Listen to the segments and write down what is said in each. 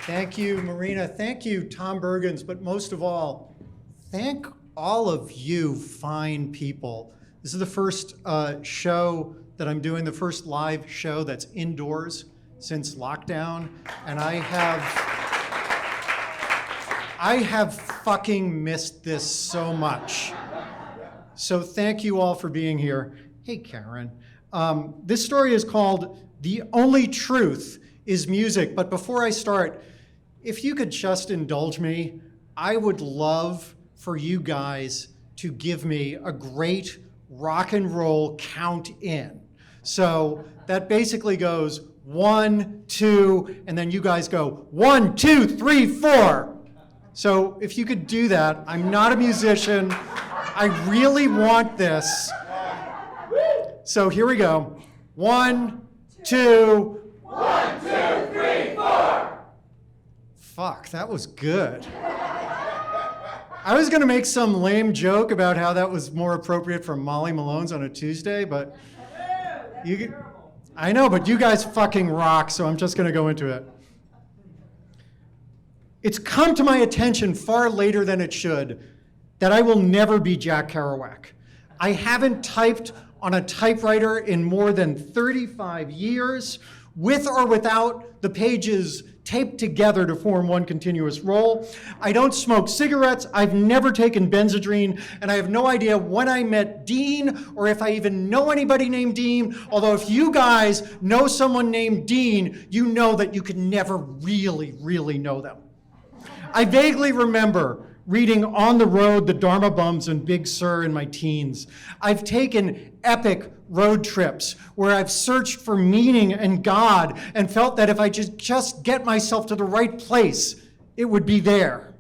Thank you, Marina. Thank you, Tom Bergens. But most of all, thank all of you fine people. This is the first show that I'm doing, the first live show that's indoors since lockdown. And I have fucking missed this so much. So thank you all for being here. Hey, Karen. This story is called The Only Truth is Music. But before I start, if you could just indulge me, I would love for you guys to give me a great rock and roll count in. So that basically goes 1, 2, and then you guys go 1, 2, 3, 4. So if you could do that, I'm not a musician. I really want this. So here we go. 1, 2. 1, 2, 3, 4. Fuck, that was good. I was gonna make some lame joke about how that was more appropriate for Molly Malone's on a Tuesday, but I know, but you guys fucking rock, so I'm just gonna go into it. It's come to my attention far later than it should that I will never be Jack Kerouac. I haven't typed on a typewriter in more than 35 years, with or without the pages taped together to form one continuous roll. I don't smoke cigarettes, I've never taken Benzedrine, and I have no idea when I met Dean or if I even know anybody named Dean, although if you guys know someone named Dean, you know that you could never really know them. I vaguely remember reading On the Road, The Dharma Bums, and Big Sur in my teens. I've taken epic road trips where I've searched for meaning and God and felt that if I just get myself to the right place, it would be there.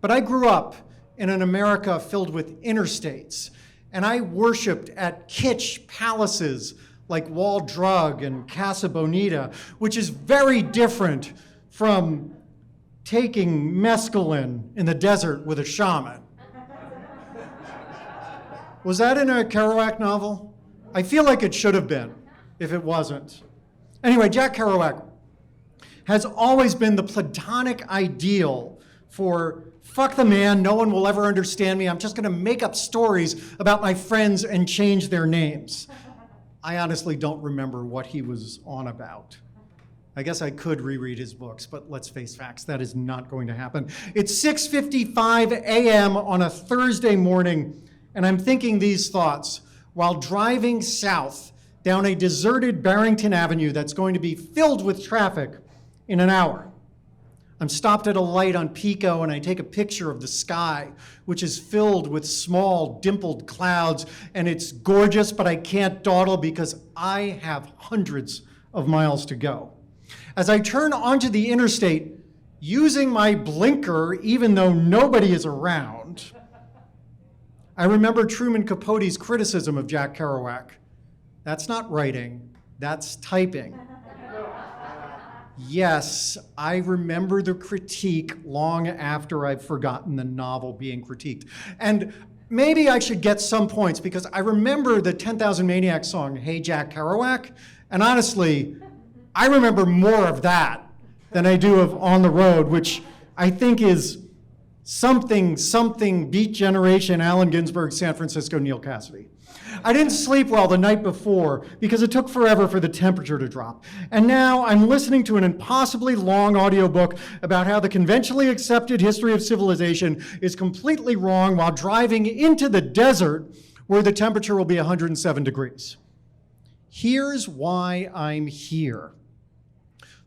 But I grew up in an America filled with interstates, and I worshiped at kitsch palaces like Wall Drug and Casa Bonita, which is very different from taking mescaline in the desert with a shaman. Was that in a Kerouac novel? I feel like it should have been, if it wasn't. Anyway, Jack Kerouac has always been the platonic ideal for fuck the man, no one will ever understand me, I'm just gonna make up stories about my friends and change their names. I honestly don't remember what he was on about. I guess I could reread his books, but let's face facts, that is not going to happen. It's 6:55 a.m. on a Thursday morning, and I'm thinking these thoughts while driving south down a deserted Barrington Avenue that's going to be filled with traffic in an hour. I'm stopped at a light on Pico and I take a picture of the sky, which is filled with small dimpled clouds, and it's gorgeous, but I can't dawdle because I have hundreds of miles to go. As I turn onto the interstate, using my blinker even though nobody is around, I remember Truman Capote's criticism of Jack Kerouac. That's not writing, that's typing. Yes, I remember the critique long after I've forgotten the novel being critiqued. And maybe I should get some points because I remember the 10,000 Maniacs song, Hey Jack Kerouac, and honestly, I remember more of that than I do of On the Road, which I think is something Beat Generation, Allen Ginsberg, San Francisco, Neil Cassady. I didn't sleep well the night before because it took forever for the temperature to drop. And now I'm listening to an impossibly long audiobook about how the conventionally accepted history of civilization is completely wrong while driving into the desert where the temperature will be 107 degrees. Here's why I'm here.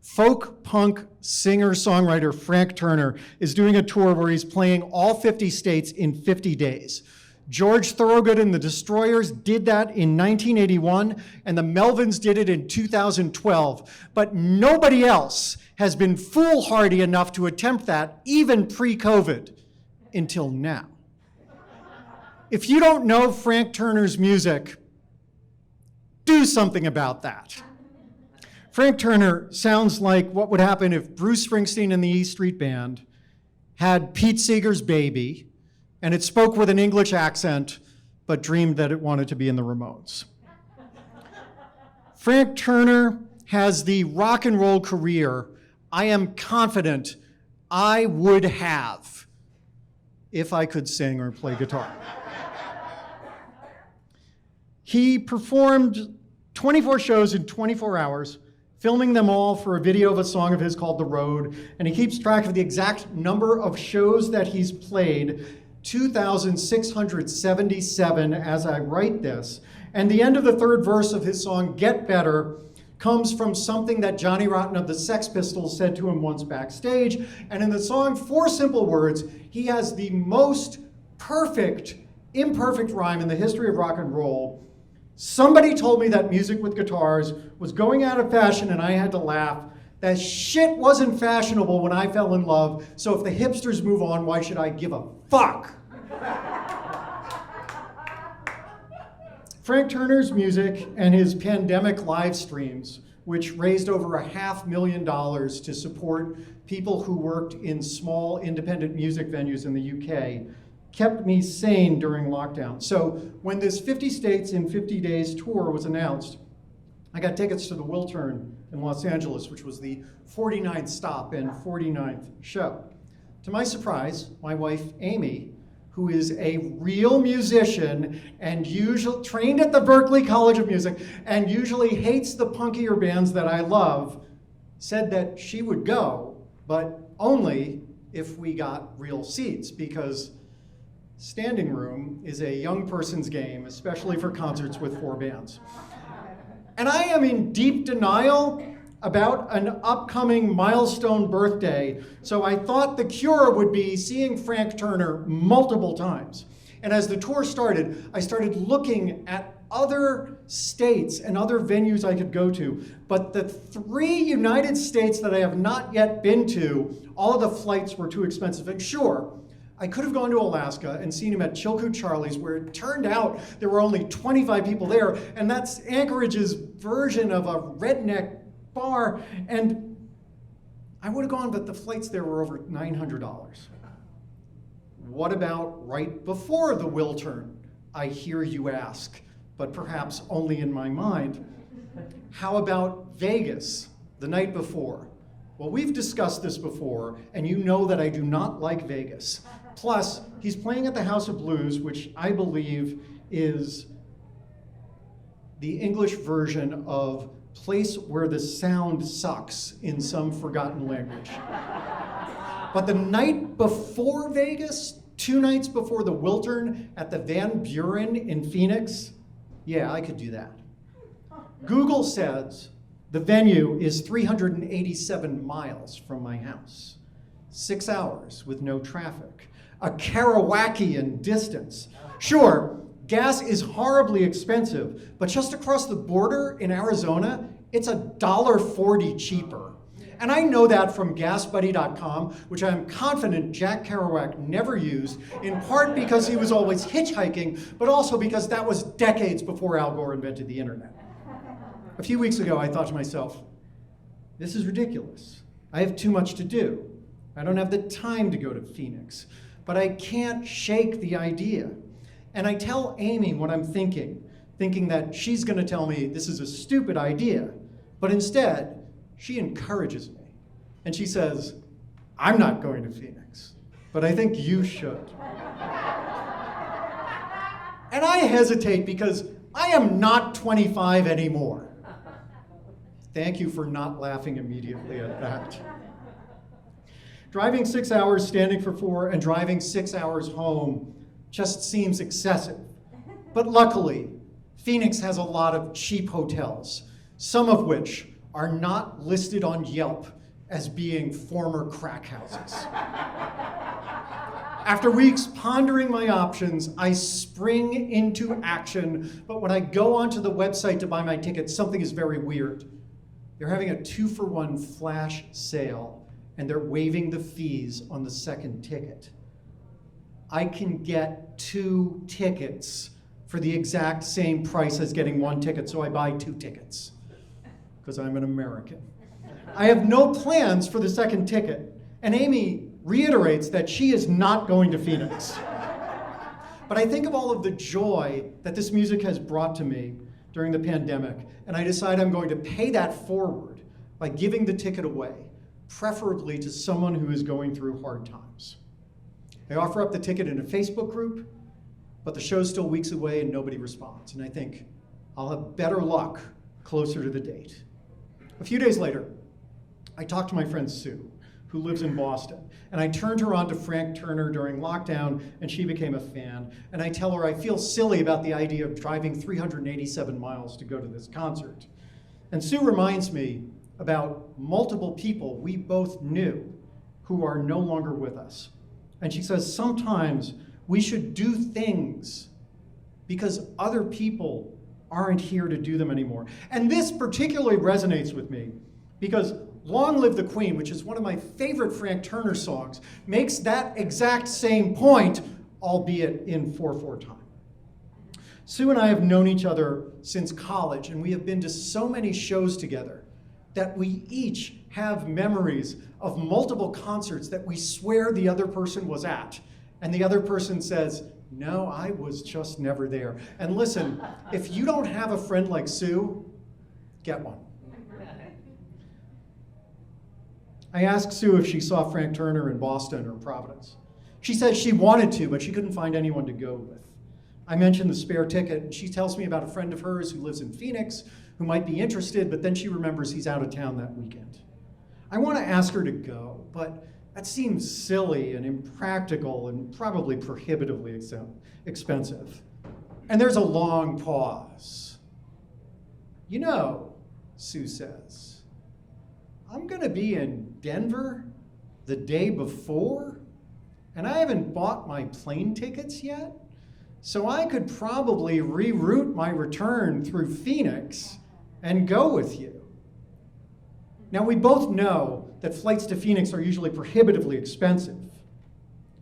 Folk punk singer-songwriter Frank Turner is doing a tour where he's playing all 50 states in 50 days. George Thorogood and the Destroyers did that in 1981, and the Melvins did it in 2012, but nobody else has been foolhardy enough to attempt that, even pre-COVID, until now. If you don't know Frank Turner's music, do something about that. Frank Turner sounds like what would happen if Bruce Springsteen and the E Street Band had Pete Seeger's Baby, and it spoke with an English accent, but dreamed that it wanted to be in the Ramones. Frank Turner has the rock and roll career I am confident I would have if I could sing or play guitar. He performed 24 shows in 24 hours, filming them all for a video of a song of his called The Road, and he keeps track of the exact number of shows that he's played, 2,677 as I write this. And the end of the third verse of his song, Get Better, comes from something that Johnny Rotten of the Sex Pistols said to him once backstage. And in the song, 4 simple words, he has the most perfect, imperfect rhyme in the history of rock and roll. Somebody told me that music with guitars was going out of fashion, and I had to laugh. That shit wasn't fashionable when I fell in love, so if the hipsters move on, why should I give a fuck? Frank Turner's music and his pandemic live streams, which raised over $500,000 to support people who worked in small independent music venues in the UK, kept me sane during lockdown. So when this 50 States in 50 Days tour was announced, I got tickets to the Wiltern in Los Angeles, which was the 49th stop and 49th show. To my surprise, my wife, Amy, who is a real musician and usually trained at the Berklee College of Music and usually hates the punkier bands that I love, said that she would go, but only if we got real seats, because standing room is a young person's game, especially for concerts with 4 bands. And I am in deep denial about an upcoming milestone birthday, so I thought the cure would be seeing Frank Turner multiple times. And as the tour started, I started looking at other states and other venues I could go to, but the 3 United States that I have not yet been to, all of the flights were too expensive. And sure, I could have gone to Alaska and seen him at Chilkoot Charlie's, where it turned out there were only 25 people there, and that's Anchorage's version of a redneck bar, and I would have gone, but the flights there were over $900. What about right before the Wiltern, I hear you ask, but perhaps only in my mind? How about Vegas, the night before? Well, we've discussed this before, and you know that I do not like Vegas. Plus, he's playing at the House of Blues, which I believe is the English version of place where the sound sucks in some forgotten language. But the night before Vegas, 2 nights before the Wiltern at the Van Buren in Phoenix, yeah, I could do that. Google says the venue is 387 miles from my house, 6 hours with no traffic, a Kerouacian distance. Sure, gas is horribly expensive, but just across the border in Arizona, it's $1.40 cheaper. And I know that from GasBuddy.com, which I'm confident Jack Kerouac never used, in part because he was always hitchhiking, but also because that was decades before Al Gore invented the internet. A few weeks ago, I thought to myself, this is ridiculous. I have too much to do. I don't have the time to go to Phoenix, but I can't shake the idea. And I tell Amy what I'm thinking that she's gonna tell me this is a stupid idea, but instead, she encourages me. And she says, I'm not going to Phoenix, but I think you should. And I hesitate because I am not 25 anymore. Thank you for not laughing immediately at that. Driving 6 hours, standing for 4, and driving 6 hours home just seems excessive. But luckily, Phoenix has a lot of cheap hotels, some of which are not listed on Yelp as being former crack houses. After weeks pondering my options, I spring into action, but when I go onto the website to buy my ticket, something is very weird. They're having a 2-for-1 flash sale, and they're waiving the fees on the second ticket. I can get 2 tickets for the exact same price as getting 1 ticket, so I buy 2 tickets, because I'm an American. I have no plans for the second ticket, and Amy reiterates that she is not going to Phoenix. But I think of all of the joy that this music has brought to me during the pandemic, and I decide I'm going to pay that forward by giving the ticket away. preferably to someone who is going through hard times. They offer up the ticket in a Facebook group, but the show's still weeks away and nobody responds. And I think I'll have better luck closer to the date. A few days later, I talked to my friend Sue, who lives in Boston, and I turned her on to Frank Turner during lockdown, and she became a fan. And I tell her I feel silly about the idea of driving 387 miles to go to this concert. And Sue reminds me about multiple people we both knew who are no longer with us. And she says, sometimes we should do things because other people aren't here to do them anymore. And this particularly resonates with me because Long Live the Queen, which is one of my favorite Frank Turner songs, makes that exact same point, albeit in 4/4 time. Sue and I have known each other since college, and we have been to so many shows together that we each have memories of multiple concerts that we swear the other person was at, and the other person says, no, I was just never there. And listen, if you don't have a friend like Sue, get one. I asked Sue if she saw Frank Turner in Boston or Providence. She says she wanted to, but she couldn't find anyone to go with. I mentioned the spare ticket, and she tells me about a friend of hers who lives in Phoenix who might be interested, but then she remembers he's out of town that weekend. I want to ask her to go, but that seems silly and impractical and probably prohibitively expensive. And there's a long pause. You know, Sue says, I'm going to be in Denver the day before, and I haven't bought my plane tickets yet, so I could probably reroute my return through Phoenix and go with you. Now, we both know that flights to Phoenix are usually prohibitively expensive,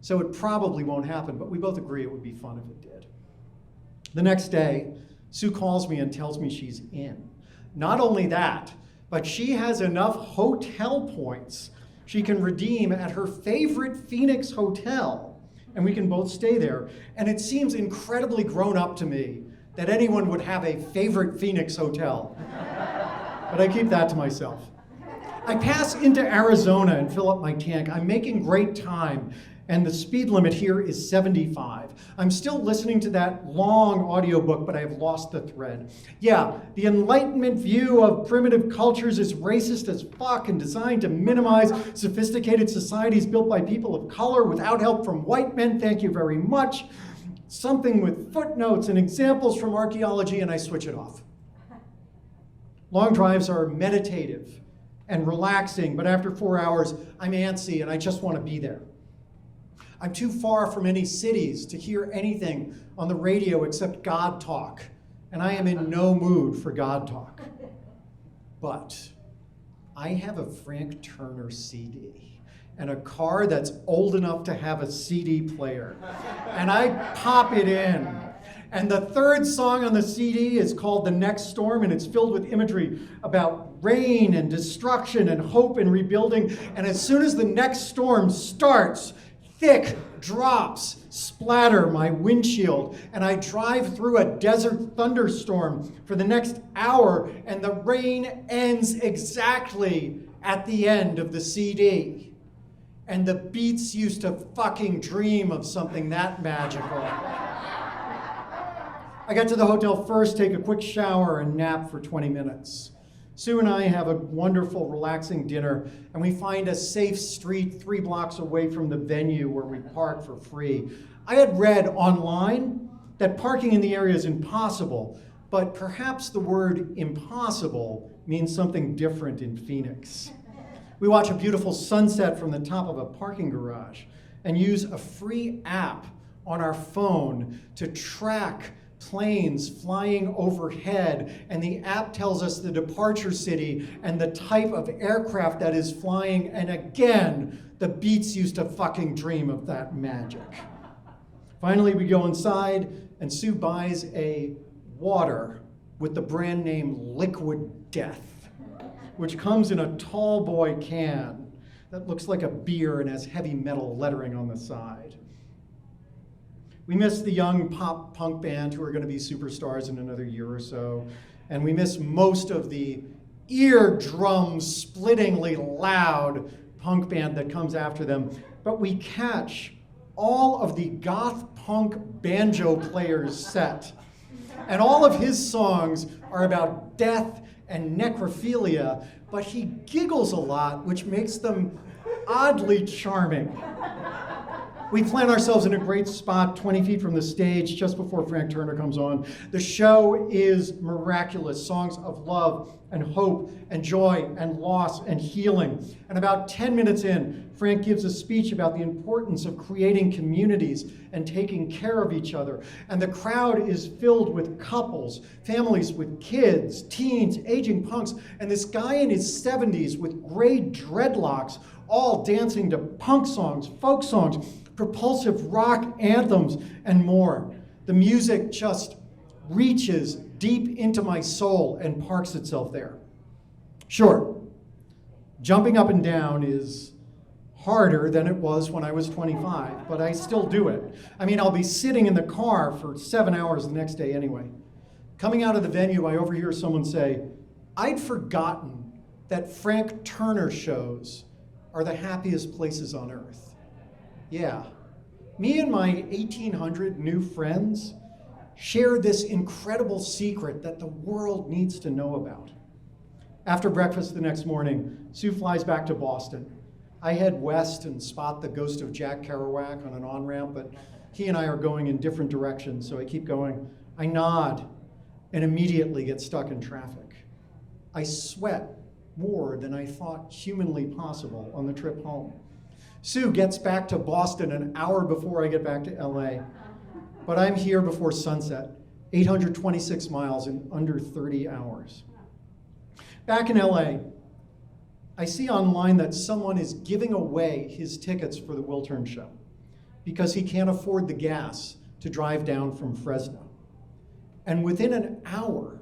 so it probably won't happen, but we both agree it would be fun if it did. The next day, Sue calls me and tells me she's in. Not only that, but she has enough hotel points she can redeem at her favorite Phoenix hotel, and we can both stay there. And it seems incredibly grown up to me that anyone would have a favorite Phoenix hotel, but I keep that to myself. I pass into Arizona and fill up my tank. I'm making great time, and the speed limit here is 75. I'm still listening to that long audiobook, but I have lost the thread. Yeah, the Enlightenment view of primitive cultures is racist as fuck and designed to minimize sophisticated societies built by people of color without help from white men. Thank you very much. Something with footnotes and examples from archaeology, and I switch it off. Long drives are meditative and relaxing, but after 4 hours, I'm antsy and I just want to be there. I'm too far from any cities to hear anything on the radio except God talk, and I am in no mood for God talk. But I have a Frank Turner CD and a car that's old enough to have a CD player, and I pop it in. And the third song on the CD is called The Next Storm, and it's filled with imagery about rain and destruction and hope and rebuilding. And as soon as the next storm starts, thick drops splatter my windshield, and I drive through a desert thunderstorm for the next hour, and the rain ends exactly at the end of the CD. And the Beats used to fucking dream of something that magical. I get to the hotel first, take a quick shower, and nap for 20 minutes. Sue and I have a wonderful, relaxing dinner, and we find a safe street 3 blocks away from the venue where we park for free. I had read online that parking in the area is impossible, but perhaps the word impossible means something different in Phoenix. We watch a beautiful sunset from the top of a parking garage and use a free app on our phone to track planes flying overhead, and the app tells us the departure city and the type of aircraft that is flying, and again, the Beats used to fucking dream of that magic. Finally, we go inside, and Sue buys a water with the brand name Liquid Death, which comes in a tall boy can that looks like a beer and has heavy metal lettering on the side. We miss the young pop punk band who are going to be superstars in another year or so, and we miss most of the eardrum splittingly loud punk band that comes after them, but we catch all of the goth punk banjo player's set. And all of his songs are about death and necrophilia, but he giggles a lot, which makes them oddly charming. We plant ourselves in a great spot 20 feet from the stage just before Frank Turner comes on. The show is miraculous. Songs of love and hope and joy and loss and healing. And about 10 minutes in, Frank gives a speech about the importance of creating communities and taking care of each other. And the crowd is filled with couples, families with kids, teens, aging punks, and this guy in his 70s with gray dreadlocks, all dancing to punk songs, folk songs, propulsive rock anthems, and more. The music just reaches deep into my soul and parks itself there. Sure, jumping up and down is harder than it was when I was 25, but I still do it. I mean, I'll be sitting in the car for 7 hours the next day anyway. Coming out of the venue, I overhear someone say, "I'd forgotten that Frank Turner shows are the happiest places on earth." Yeah, me and my 1,800 new friends share this incredible secret that the world needs to know about. After breakfast the next morning, Sue flies back to Boston. I head west and spot the ghost of Jack Kerouac on an on-ramp, but he and I are going in different directions, so I keep going. I nod and immediately get stuck in traffic. I sweat more than I thought humanly possible on the trip home. Sue gets back to Boston an hour before I get back to LA, but I'm here before sunset, 826 miles in under 30 hours. Back in LA, I see online that someone is giving away his tickets for the Wiltern show because he can't afford the gas to drive down from Fresno. And within an hour,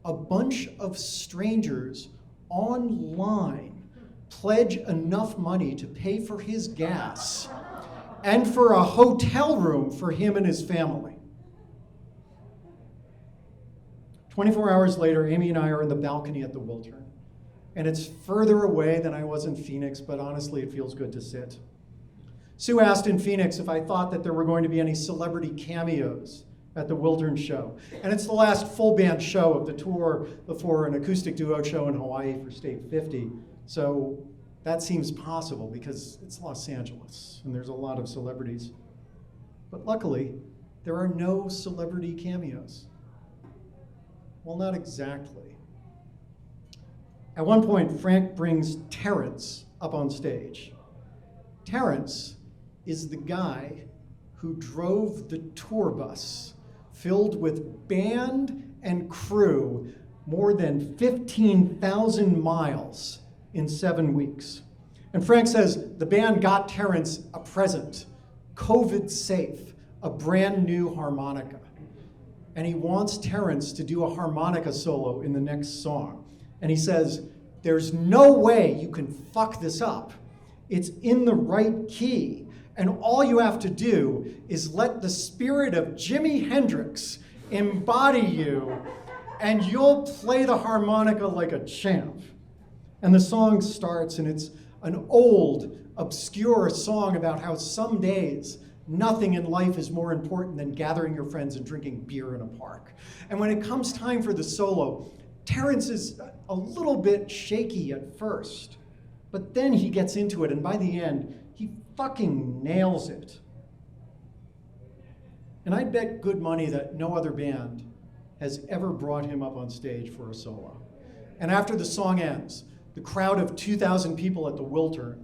a bunch of strangers online pledge enough money to pay for his gas and for a hotel room for him and his family. 24 hours later, Amy and I are in the balcony at the Wiltern. And it's further away than I was in Phoenix, but honestly, it feels good to sit. Sue asked in Phoenix if I thought that there were going to be any celebrity cameos at the Wiltern show. And it's the last full band show of the tour before an acoustic duo show in Hawaii for State 50. So that seems possible because it's Los Angeles and there's a lot of celebrities. But luckily, there are no celebrity cameos. Well, not exactly. At one point, Frank brings Terrence up on stage. Terrence is the guy who drove the tour bus filled with band and crew more than 15,000 miles in 7 weeks. And Frank says the band got Terrence a present, COVID safe, a brand new harmonica. And he wants Terrence to do a harmonica solo in the next song. And he says, there's no way you can fuck this up. It's in the right key. And all you have to do is let the spirit of Jimi Hendrix embody you, and you'll play the harmonica like a champ. And the song starts, and it's an old, obscure song about how some days nothing in life is more important than gathering your friends and drinking beer in a park. And when it comes time for the solo, Terrence is a little bit shaky at first, but then he gets into it, and by the end, he fucking nails it. And I'd bet good money that no other band has ever brought him up on stage for a solo. And after the song ends, the crowd of 2,000 people at the Wiltern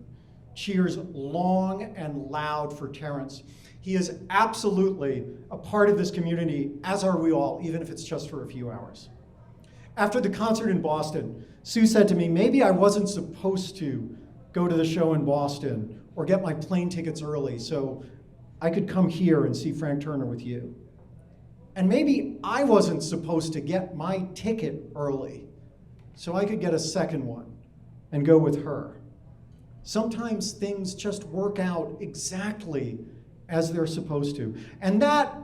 cheers long and loud for Terrence. He is absolutely a part of this community, as are we all, even if it's just for a few hours. After the concert in Boston, Sue said to me, maybe I wasn't supposed to go to the show in Boston or get my plane tickets early so I could come here and see Frank Turner with you. And maybe I wasn't supposed to get my ticket early so I could get a second one and go with her. Sometimes things just work out exactly as they're supposed to. And that,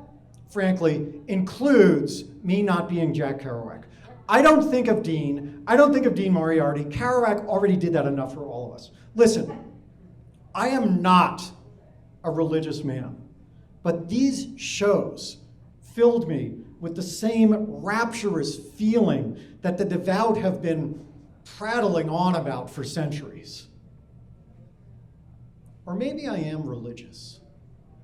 frankly, includes me not being Jack Kerouac. I don't think of Dean. I don't think of Dean Moriarty. Kerouac already did that enough for all of us. Listen, I am not a religious man, but these shows filled me with the same rapturous feeling that the devout have been prattling on about for centuries. Or maybe I am religious,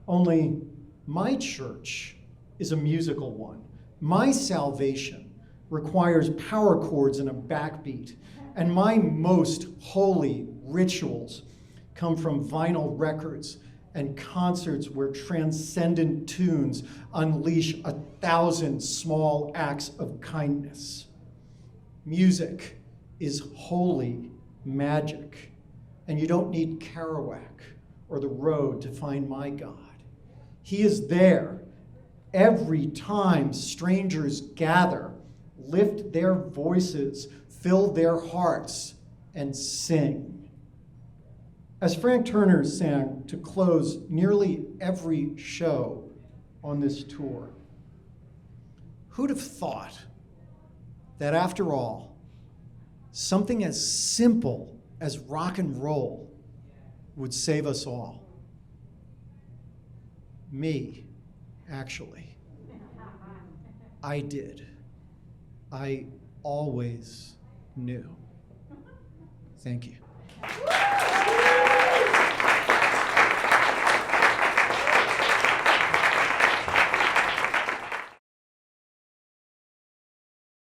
only my church is a musical one. My salvation requires power chords and a backbeat, and my most holy rituals come from vinyl records and concerts where transcendent tunes unleash 1,000 small acts of kindness. Music is holy magic, and you don't need Kerouac or the road to find my God. He is there every time strangers gather, lift their voices, fill their hearts, and sing. As Frank Turner sang to close nearly every show on this tour, who'd have thought that after all, something as simple as rock and roll would save us all? Me, actually. I did. I always knew. Thank you.